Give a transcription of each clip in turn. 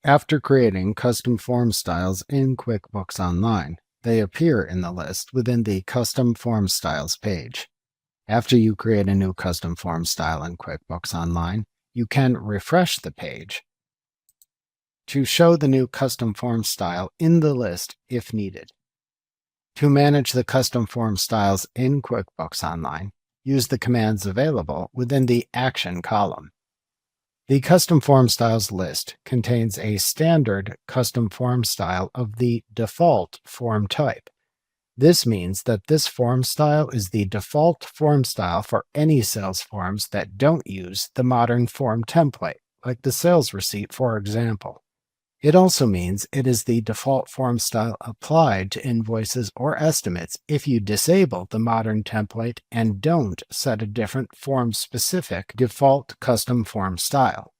After creating custom form styles in QuickBooks Online, they appear in the list within the Custom Form Styles page. After you create a new custom form style in QuickBooks Online, you can refresh the page to show the new custom form style in the list if needed. To manage the custom form styles in QuickBooks Online, use the commands available within the Action column. The Custom Form Styles list contains a standard custom form style of the default form type. This means that this form style is the default form style for any sales forms that don't use the modern form template, like the sales receipt, for example. It also means it is the default form style applied to invoices or estimates if you disable the modern template and don't set a different form-specific default custom form style.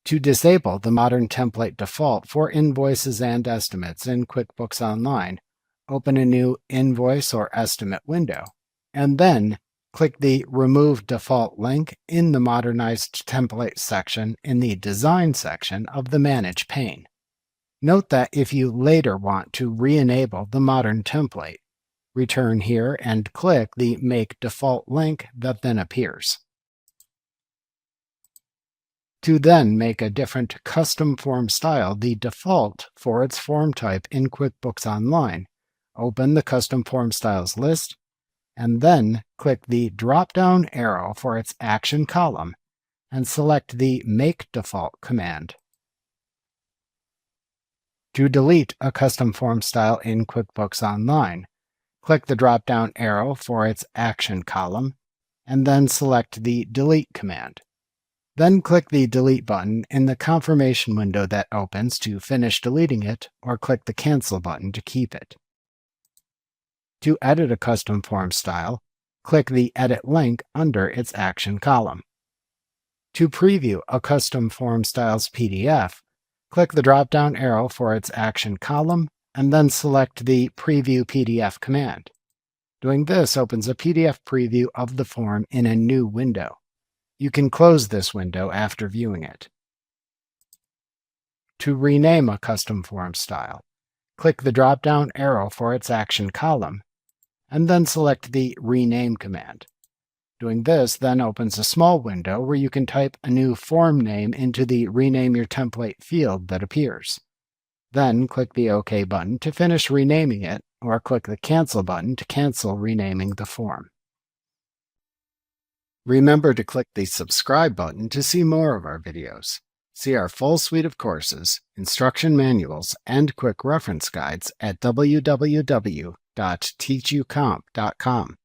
To disable the modern template default for invoices and estimates in QuickBooks Online, open a new Invoice or Estimate window, and then click the Remove Default link in the Modernized Template section in the Design section of the Manage pane. Note that if you later want to re-enable the modern template, return here and click the Make Default link that then appears. To then make a different custom form style the default for its form type in QuickBooks Online, open the Custom Form Styles list, and then click the drop-down arrow for its Action column and select the Make Default command. To delete a custom form style in QuickBooks Online, click the drop-down arrow for its Action column and then select the Delete command. Then click the Delete button in the confirmation window that opens to finish deleting it, or click the Cancel button to keep it. To edit a custom form style, click the Edit link under its Action column. To preview a custom form styles PDF, click the drop-down arrow for its Action column and then select the Preview PDF command. Doing this opens a PDF preview of the form in a new window. You can close this window after viewing it. To rename a custom form style, click the drop-down arrow for its Action column and then select the Rename command. Doing this then opens a small window where you can type a new form name into the Rename Your Template field that appears. Then click the OK button to finish renaming it, or click the Cancel button to cancel renaming the form. Remember to click the subscribe button to see more of our videos. See our full suite of courses, instruction manuals, and quick reference guides at www.teachucomp.com.